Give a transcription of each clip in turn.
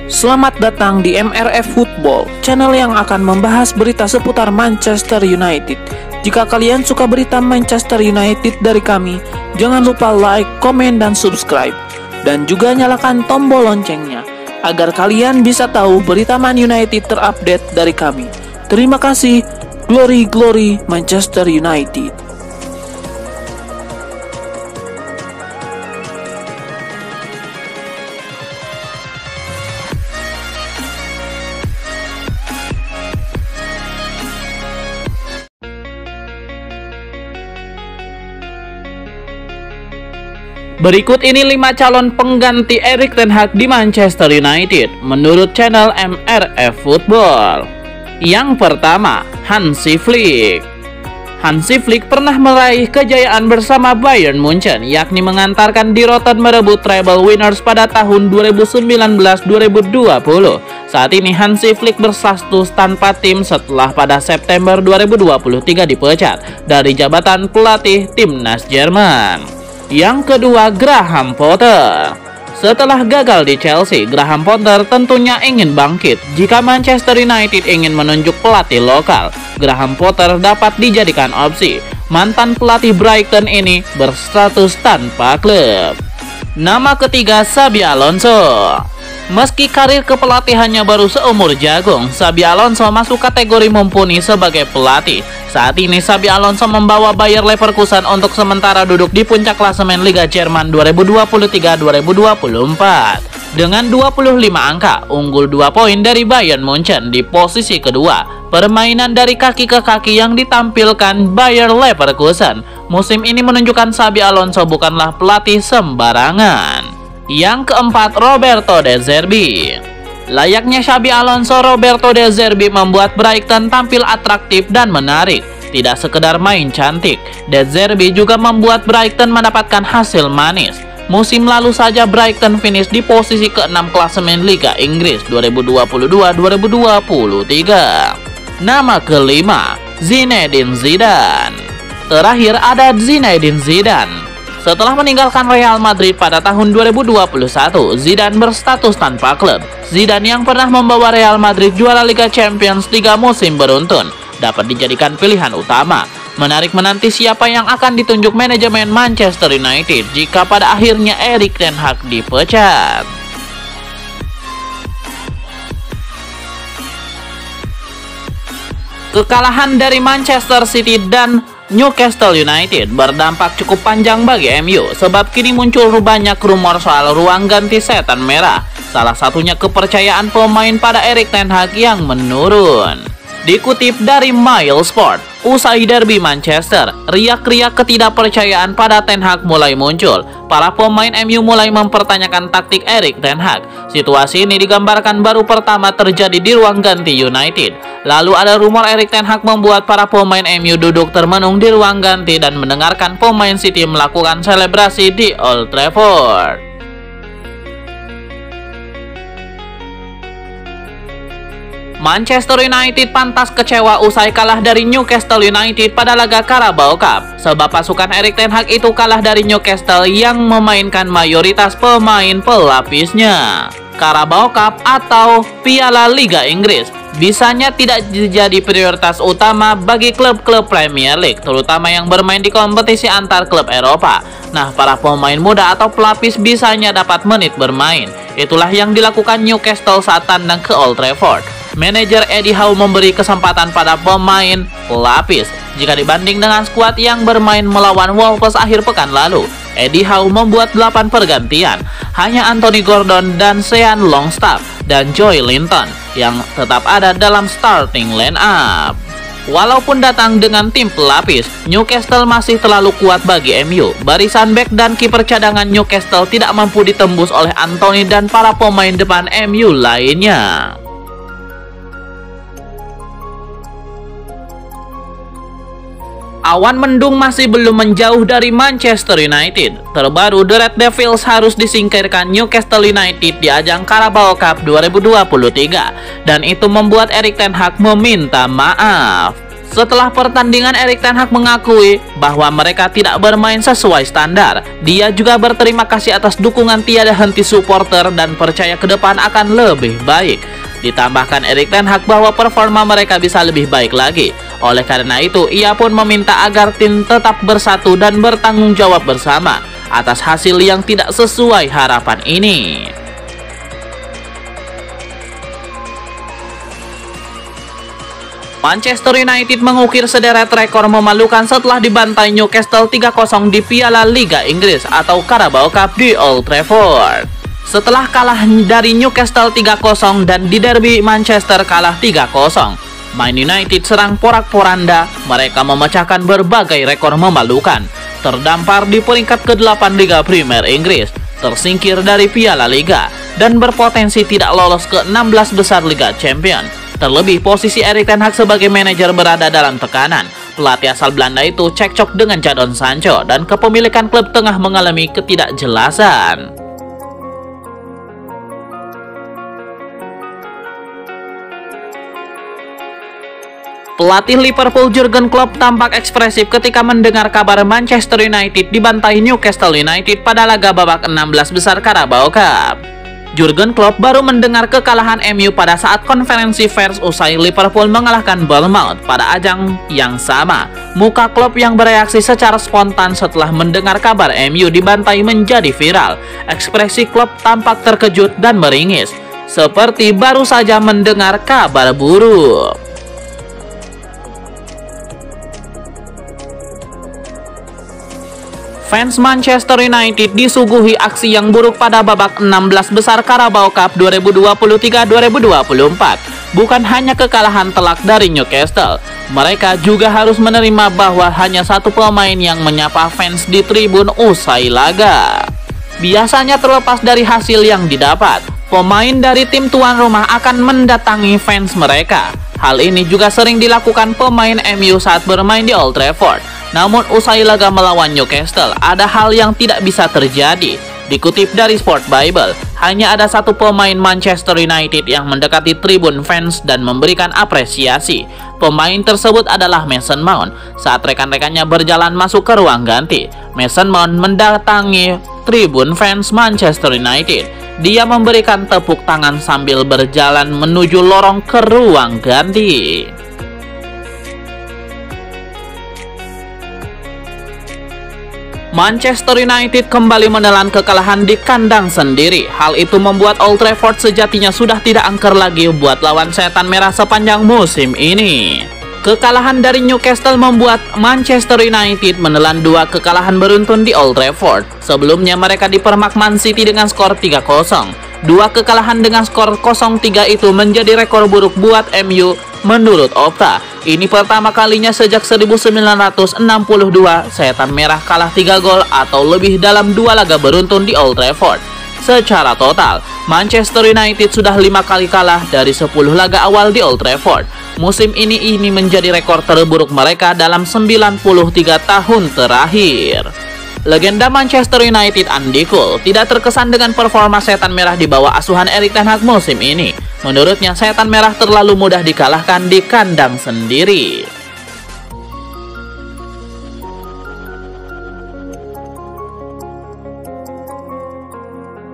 Selamat datang di MRF Football, channel yang akan membahas berita seputar Manchester United. Jika kalian suka berita Manchester United dari kami, jangan lupa like, komen, dan subscribe. Dan juga nyalakan tombol loncengnya, agar kalian bisa tahu berita Man United terupdate dari kami. Terima kasih, Glory Glory Manchester United. Berikut ini 5 calon pengganti Erik ten Hag di Manchester United menurut channel MRF Football. Yang pertama, Hansi Flick. Hansi Flick pernah meraih kejayaan bersama Bayern Munchen, yakni mengantarkan Die Roten merebut treble winners pada tahun 2019-2020. Saat ini Hansi Flick berstatus tanpa tim setelah pada September 2023 dipecat dari jabatan pelatih timnas Jerman. Yang kedua, Graham Potter. Setelah gagal di Chelsea, Graham Potter tentunya ingin bangkit. Jika Manchester United ingin menunjuk pelatih lokal, Graham Potter dapat dijadikan opsi. Mantan pelatih Brighton ini berstatus tanpa klub. Nama ketiga, Xabi Alonso. Meski karir kepelatihannya baru seumur jagung, Xabi Alonso masuk kategori mumpuni sebagai pelatih. Saat ini Xabi Alonso membawa Bayer Leverkusen untuk sementara duduk di puncak klasemen Liga Jerman 2023-2024. Dengan 25 angka, unggul 2 poin dari Bayern Munchen di posisi kedua. Permainan dari kaki ke kaki yang ditampilkan Bayer Leverkusen musim ini menunjukkan Xabi Alonso bukanlah pelatih sembarangan. Yang keempat, Roberto De Zerbi. Layaknya Xabi Alonso, Roberto De Zerbi membuat Brighton tampil atraktif dan menarik. Tidak sekedar main cantik, De Zerbi juga membuat Brighton mendapatkan hasil manis. Musim lalu saja Brighton finish di posisi ke-6 klasemen Liga Inggris 2022-2023. Nama kelima, Zinedine Zidane. Terakhir ada Zinedine Zidane. Setelah meninggalkan Real Madrid pada tahun 2021, Zidane berstatus tanpa klub. Zidane yang pernah membawa Real Madrid juara Liga Champions 3 musim beruntun dapat dijadikan pilihan utama. Menarik menanti siapa yang akan ditunjuk manajemen Manchester United jika pada akhirnya Erik ten Hag dipecat. Kekalahan dari Manchester City dan Newcastle United berdampak cukup panjang bagi MU, sebab kini muncul banyak rumor soal ruang ganti setan merah. Salah satunya kepercayaan pemain pada Erik ten Hag yang menurun. Dikutip dari Milesport, usai derby Manchester, riak-riak ketidakpercayaan pada Ten Hag mulai muncul. Para pemain MU mulai mempertanyakan taktik Erik ten Hag. Situasi ini digambarkan baru pertama terjadi di ruang ganti United. Lalu ada rumor Erik ten Hag membuat para pemain MU duduk termenung di ruang ganti dan mendengarkan pemain City melakukan selebrasi di Old Trafford. Manchester United pantas kecewa usai kalah dari Newcastle United pada laga Carabao Cup, sebab pasukan Erik ten Hag itu kalah dari Newcastle yang memainkan mayoritas pemain pelapisnya. Carabao Cup atau Piala Liga Inggris bisanya tidak jadi prioritas utama bagi klub-klub Premier League, terutama yang bermain di kompetisi antar klub Eropa. Nah, para pemain muda atau pelapis bisanya dapat menit bermain. Itulah yang dilakukan Newcastle saat tandang ke Old Trafford. Manajer Eddie Howe memberi kesempatan pada pemain pelapis. Jika dibanding dengan skuad yang bermain melawan Wolves akhir pekan lalu, Eddie Howe membuat 8 pergantian. Hanya Anthony Gordon dan Sean Longstaff dan Joe Linton yang tetap ada dalam starting line-up. Walaupun datang dengan tim pelapis, Newcastle masih terlalu kuat bagi MU. Barisan bek dan kiper cadangan Newcastle tidak mampu ditembus oleh Anthony dan para pemain depan MU lainnya. Awan mendung masih belum menjauh dari Manchester United. Terbaru, The Red Devils harus disingkirkan Newcastle United di ajang Carabao Cup 2023. Dan itu membuat Erik ten Hag meminta maaf. Setelah pertandingan, Erik ten Hag mengakui bahwa mereka tidak bermain sesuai standar. Dia juga berterima kasih atas dukungan tiada henti supporter dan percaya ke depan akan lebih baik. Ditambahkan Erik ten Hag bahwa performa mereka bisa lebih baik lagi. Oleh karena itu, ia pun meminta agar tim tetap bersatu dan bertanggung jawab bersama atas hasil yang tidak sesuai harapan ini. Manchester United mengukir sederet rekor memalukan setelah dibantai Newcastle 3-0 di Piala Liga Inggris atau Carabao Cup di Old Trafford. Setelah kalah dari Newcastle 3-0 dan di derby Manchester kalah 3-0, Man United serang porak-poranda. Mereka memecahkan berbagai rekor memalukan, terdampar di peringkat ke-8 Liga Premier Inggris, tersingkir dari Piala Liga, dan berpotensi tidak lolos ke 16 besar Liga Champions. Terlebih posisi Erik ten Hag sebagai manajer berada dalam tekanan. Pelatih asal Belanda itu cekcok dengan Jadon Sancho dan kepemilikan klub tengah mengalami ketidakjelasan. Pelatih Liverpool Jurgen Klopp tampak ekspresif ketika mendengar kabar Manchester United dibantai Newcastle United pada laga babak 16 besar Carabao Cup. Jurgen Klopp baru mendengar kekalahan MU pada saat konferensi pers usai Liverpool mengalahkan Bournemouth pada ajang yang sama. Muka Klopp yang bereaksi secara spontan setelah mendengar kabar MU dibantai menjadi viral. Ekspresi Klopp tampak terkejut dan meringis, seperti baru saja mendengar kabar buruk. Fans Manchester United disuguhi aksi yang buruk pada babak 16 besar Carabao Cup 2023-2024. Bukan hanya kekalahan telak dari Newcastle, mereka juga harus menerima bahwa hanya satu pemain yang menyapa fans di tribun usai laga. Biasanya terlepas dari hasil yang didapat, pemain dari tim tuan rumah akan mendatangi fans mereka. Hal ini juga sering dilakukan pemain MU saat bermain di Old Trafford. Namun usai laga melawan Newcastle, ada hal yang tidak bisa terjadi. Dikutip dari Sport Bible, hanya ada satu pemain Manchester United yang mendekati tribun fans dan memberikan apresiasi. Pemain tersebut adalah Mason Mount. Saat rekan-rekannya berjalan masuk ke ruang ganti, Mason Mount mendatangi tribun fans Manchester United. Dia memberikan tepuk tangan sambil berjalan menuju lorong ke ruang ganti. Manchester United kembali menelan kekalahan di kandang sendiri. Hal itu membuat Old Trafford sejatinya sudah tidak angker lagi buat lawan setan merah sepanjang musim ini. Kekalahan dari Newcastle membuat Manchester United menelan 2 kekalahan beruntun di Old Trafford. Sebelumnya mereka dipermak Man City dengan skor 3-0. 2 kekalahan dengan skor 0-3 itu menjadi rekor buruk buat MU menurut Opta. Ini pertama kalinya sejak 1962 setan merah kalah 3 gol atau lebih dalam 2 laga beruntun di Old Trafford. Secara total, Manchester United sudah 5 kali kalah dari 10 laga awal di Old Trafford. Musim ini menjadi rekor terburuk mereka dalam 93 tahun terakhir. Legenda Manchester United Andy Cole tidak terkesan dengan performa setan merah di bawah asuhan Erik ten Hag musim ini. Menurutnya, setan merah terlalu mudah dikalahkan di kandang sendiri.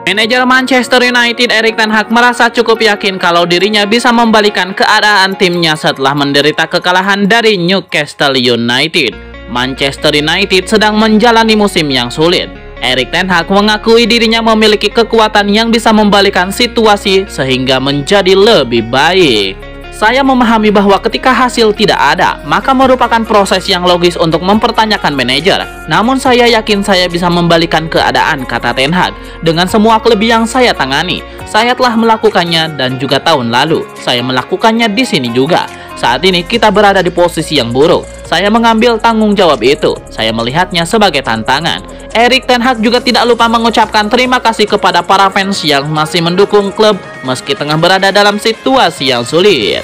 Manajer Manchester United Erik ten Hag merasa cukup yakin kalau dirinya bisa membalikan keadaan timnya setelah menderita kekalahan dari Newcastle United. Manchester United sedang menjalani musim yang sulit. Erik ten Hag mengakui dirinya memiliki kekuatan yang bisa membalikan situasi sehingga menjadi lebih baik. Saya memahami bahwa ketika hasil tidak ada, maka merupakan proses yang logis untuk mempertanyakan manajer. Namun saya yakin saya bisa membalikan keadaan, kata Ten Hag. Dengan semua klub yang saya tangani, saya telah melakukannya dan juga tahun lalu. Saya melakukannya di sini juga. Saat ini kita berada di posisi yang buruk. Saya mengambil tanggung jawab itu. Saya melihatnya sebagai tantangan. Erik ten Hag juga tidak lupa mengucapkan terima kasih kepada para fans yang masih mendukung klub meski tengah berada dalam situasi yang sulit.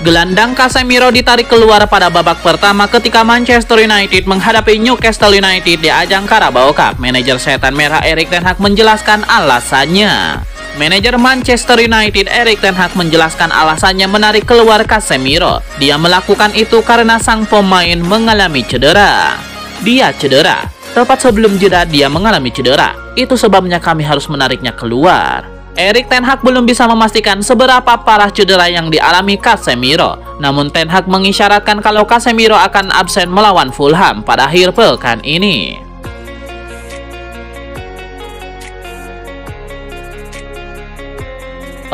Gelandang Casemiro ditarik keluar pada babak pertama ketika Manchester United menghadapi Newcastle United di ajang Carabao Cup. Manajer setan merah Erik ten Hag menjelaskan alasannya. Manajer Manchester United Erik ten Hag menjelaskan alasannya menarik keluar Casemiro. Dia melakukan itu karena sang pemain mengalami cedera. Dia cedera. Tepat sebelum jeda dia mengalami cedera. Itu sebabnya kami harus menariknya keluar. Erik ten Hag belum bisa memastikan seberapa parah cedera yang dialami Casemiro. Namun ten Hag mengisyaratkan kalau Casemiro akan absen melawan Fulham pada akhir pekan ini.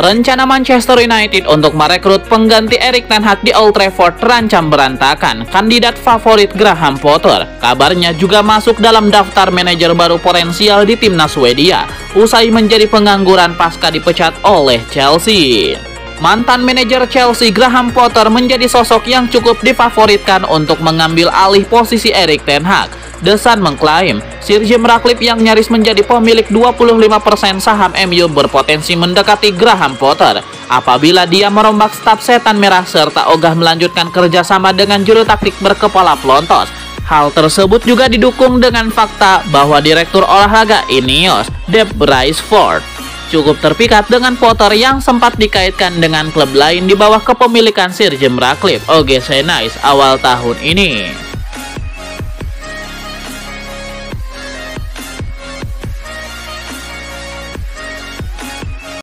Rencana Manchester United untuk merekrut pengganti Erik ten Hag di Old Trafford terancam berantakan. Kandidat favorit Graham Potter kabarnya juga masuk dalam daftar manajer baru potensial di timnas Swedia usai menjadi pengangguran pasca dipecat oleh Chelsea. Mantan manajer Chelsea Graham Potter menjadi sosok yang cukup difavoritkan untuk mengambil alih posisi Erik ten Hag. The Sun mengklaim Sir Jim Ratcliffe yang nyaris menjadi pemilik 25% saham MU berpotensi mendekati Graham Potter apabila dia merombak staf setan merah serta ogah melanjutkan kerjasama dengan juru taktik berkepala pelontos. Hal tersebut juga didukung dengan fakta bahwa direktur olahraga Ineos, Dave Brailsford, cukup terpikat dengan Potter yang sempat dikaitkan dengan klub lain di bawah kepemilikan Sir Jim Ratcliffe, OGC Nice, awal tahun ini.